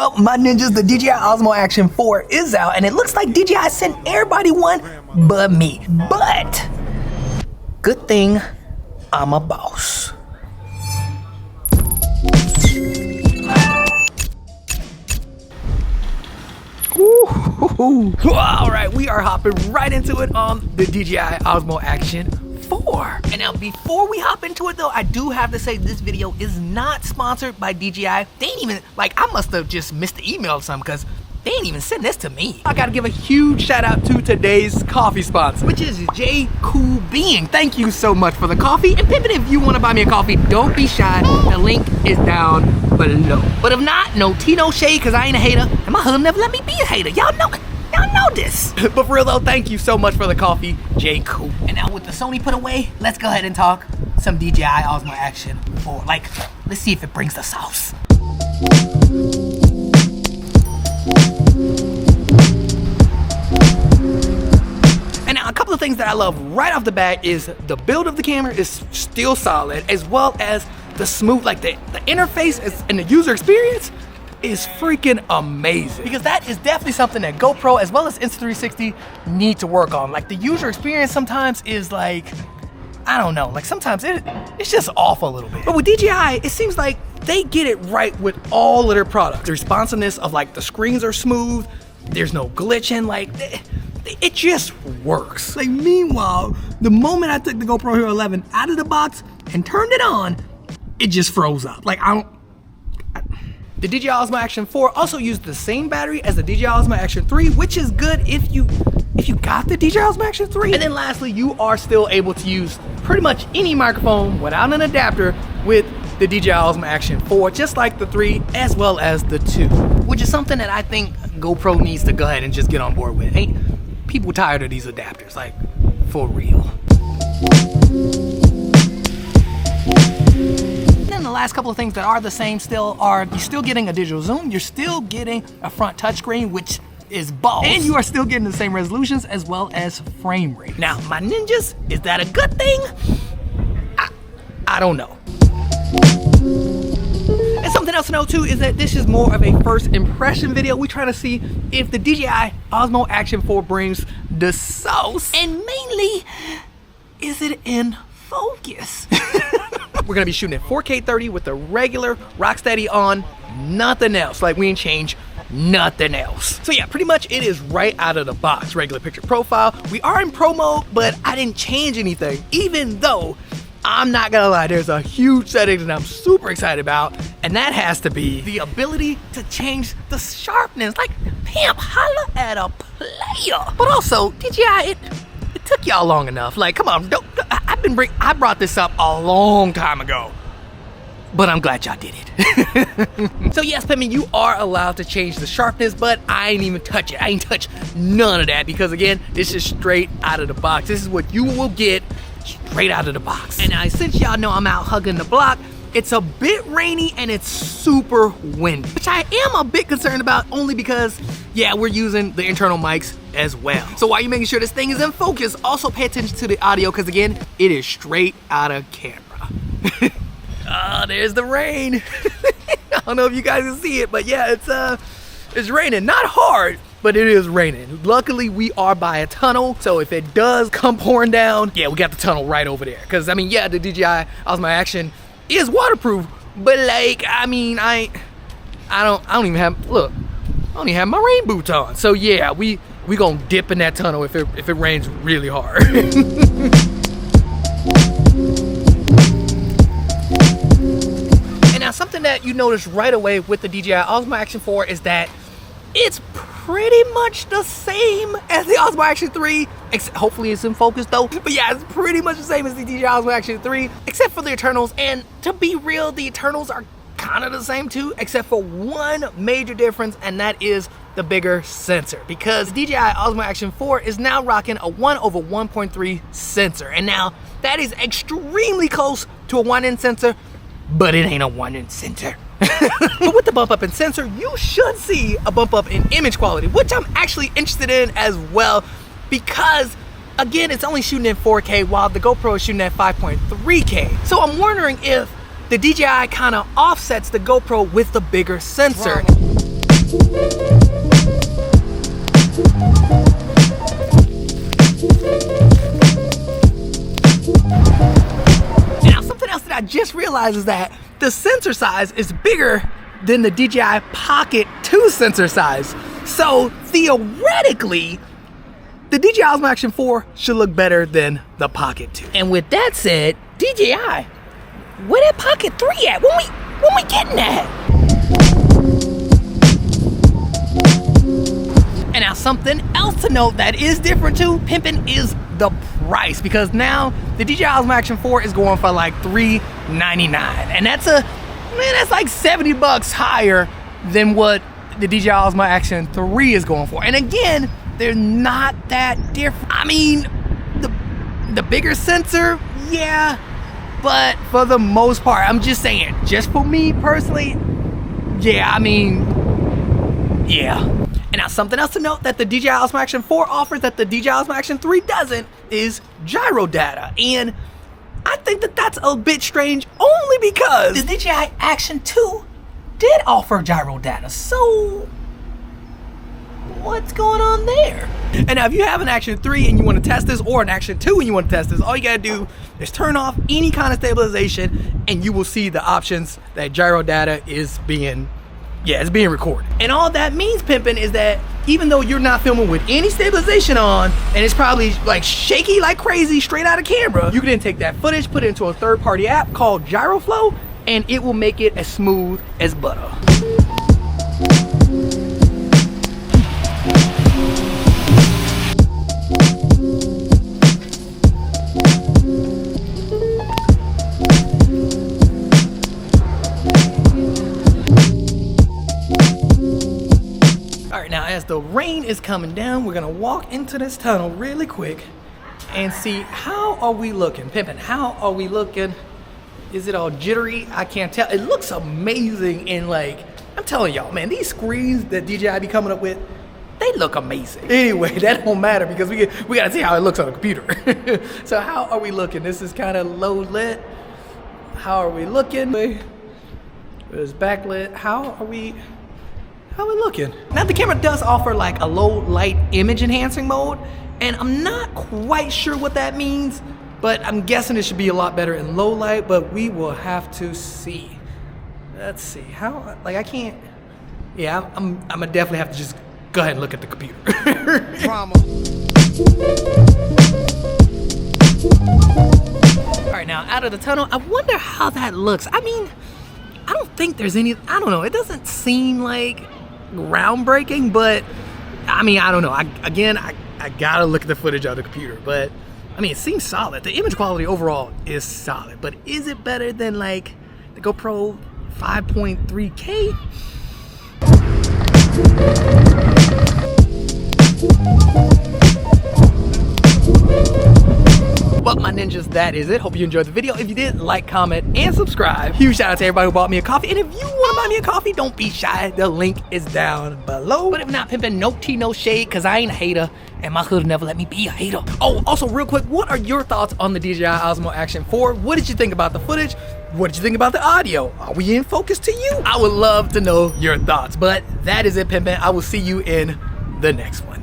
Well, my ninjas, the Dji Osmo Action 4 is out, and it looks like DJI sent everybody one but me. But good thing I'm a boss. Alright, we are hopping right into it on the Dji Osmo Action 4. And now before we hop into it though, I do have to say this video is not sponsored by DJI. They ain't even, like, I must have just missed the email or something because they ain't even send this to me. I gotta give a huge shout out to today's coffee sponsor, which is J Cool Being. Thank you so much for the coffee. And Pippin, if you wanna buy me a coffee, don't be shy. The link is down below. But if not, no tea, no shade, cause I ain't a hater. And my husband never let me be a hater. Y'all know this. But for real though, thank you so much for the coffee, J Cool. And now with the Sony put away, let's go ahead and talk some DJI Osmo Action 4. Like, let's see if it brings the sauce. And now a couple of things that I love right off the bat is the build of the camera is still solid, as well as the smooth, like the interface and the user experience is freaking amazing. Because that is definitely something that GoPro as well as Insta360 need to work on. Like the user experience sometimes is like, I don't know, like sometimes it's just off a little bit. But with DJI, it seems like they get it right with all of their products. The responsiveness of like the screens are smooth, there's no glitching, like it just works. Like meanwhile, the moment I took the GoPro Hero 11 out of the box and turned it on, it just froze up. Like the Dji Osmo Action 4 also used the same battery as the Dji Osmo Action 3, which is good if you got the Dji Osmo Action 3. And then lastly, you are still able to use pretty much any microphone without an adapter with the Dji Osmo Action 4, just like the 3 as well as the 2, which is something that I think GoPro needs to go ahead and just get on board with. Ain't people tired of these adapters, like for real. The last couple of things that are the same still are, you're still getting a digital zoom, you're still getting a front touchscreen, which is balls, and you are still getting the same resolutions as well as frame rate. Now, my ninjas, is that a good thing? I don't know. And something else to know too is that this is more of a first impression video. We're trying to see if the DJI Osmo Action 4 brings the sauce, and mainly, is it in focus? We're gonna be shooting at 4K 30 with the regular Rocksteady on, nothing else. Like we ain't changed nothing else. So yeah, pretty much it is right out of the box. Regular picture profile. We are in pro mode, but I didn't change anything, even though I'm not gonna lie, there's a huge setting that I'm super excited about, and that has to be the ability to change the sharpness. Like, pimp, holla at a player. But also, DJI, it took y'all long enough. Like, come on, I brought this up a long time ago, but I'm glad y'all did it. So yes, Pippin, you are allowed to change the sharpness, but I ain't even touch it. I ain't touch none of that because again, this is straight out of the box. This is what you will get straight out of the box. And now, since y'all know I'm out hugging the block, it's a bit rainy and it's super windy, which I am a bit concerned about only because, yeah, we're using the internal mics as well. So while you're making sure this thing is in focus, also pay attention to the audio because again, it is straight out of camera. Oh, there's the rain. I don't know if you guys can see it, but yeah, it's raining. Not hard, but it is raining. Luckily, we are by a tunnel, so if it does come pouring down, yeah, we got the tunnel right over there. Because, I mean, yeah, the DJI Osmo Action is waterproof, but like, I mean, I don't even have, look, I don't even have my rain boots on. So yeah, we gonna dip in that tunnel if it rains really hard. And now something that you notice right away with the DJI Osmo Action 4 is that it's pretty much the same as the Osmo Action 3, hopefully it's in focus though, but yeah, it's pretty much the same as the DJI Osmo Action 3, except for the internals, and to be real, the internals are kind of the same too, except for one major difference, and that is the bigger sensor, because DJI Osmo Action 4 is now rocking a 1/1.3 sensor, and now that is extremely close to a 1-inch sensor, but it ain't a 1-inch sensor. But with the bump up in sensor, you should see a bump up in image quality, which I'm actually interested in as well, because again, it's only shooting in 4K while the GoPro is shooting at 5.3K. So I'm wondering if the DJI kind of offsets the GoPro with the bigger sensor. Now, something else that I just realized is that the sensor size is bigger than the Dji Pocket 2 sensor size. So theoretically, the Dji Osmo Action 4 should look better than the Pocket 2. And with that said, DJI, where that Pocket 3 at? When we getting that? And now something else to note that is different too, pimping, is the price. Because now the Dji Osmo Action 4 is going for like $399. And that's like 70 bucks higher than what the Dji Osmo Action 3 is going for. And again, they're not that different. I mean, the bigger sensor, yeah, but for the most part, I'm just saying, just for me personally, yeah, I mean, yeah. And now something else to note that the Dji Osmo Action 4 offers that the Dji Osmo Action 3 doesn't is gyro data. And I think that that's a bit strange only because the DJI Action 2 did offer gyro data. So what's going on there? And now if you have an Action 3 and you want to test this, or an Action 2 and you want to test this, all you gotta do is turn off any kind of stabilization and you will see the options that gyro data is being recorded. And all that means, pimping, is that even though you're not filming with any stabilization on, and it's probably like shaky like crazy straight out of camera, you can then take that footage, put it into a third-party app called GyroFlow, and it will make it as smooth as butter. Now, as the rain is coming down, we're gonna walk into this tunnel really quick and see how are we looking. Pimpin', how are we looking? Is it all jittery? I can't tell. It looks amazing, and like, I'm telling y'all, man, these screens that DJI be coming up with, they look amazing. Anyway, that don't matter because we gotta see how it looks on the computer. So how are we looking? This is kind of low lit. How are we looking? It's backlit. How are we looking? Now the camera does offer like a low light image enhancing mode, and I'm not quite sure what that means, but I'm guessing it should be a lot better in low light, but we will have to see. Let's see, how, like I can't, yeah, I'm gonna definitely have to just go ahead and look at the computer. Drama. All right, now out of the tunnel, I wonder how that looks. I mean, I don't think there's any, I don't know, it doesn't seem like groundbreaking, but I mean, I don't know. I gotta look at the footage on the computer, but I mean, it seems solid. The image quality overall is solid, but is it better than like the GoPro 5.3K? Well, my ninjas, that is it. Hope you enjoyed the video. If you did, like, comment, and subscribe. Huge shout out to everybody who bought me a coffee. And if you want to buy me a coffee, don't be shy. The link is down below. But if not, pimping, no tea, no shade, because I ain't a hater. And my hood never let me be a hater. Oh, also real quick, what are your thoughts on the DJI Osmo Action 4? What did you think about the footage? What did you think about the audio? Are we in focus to you? I would love to know your thoughts. But that is it, pimping. I will see you in the next one.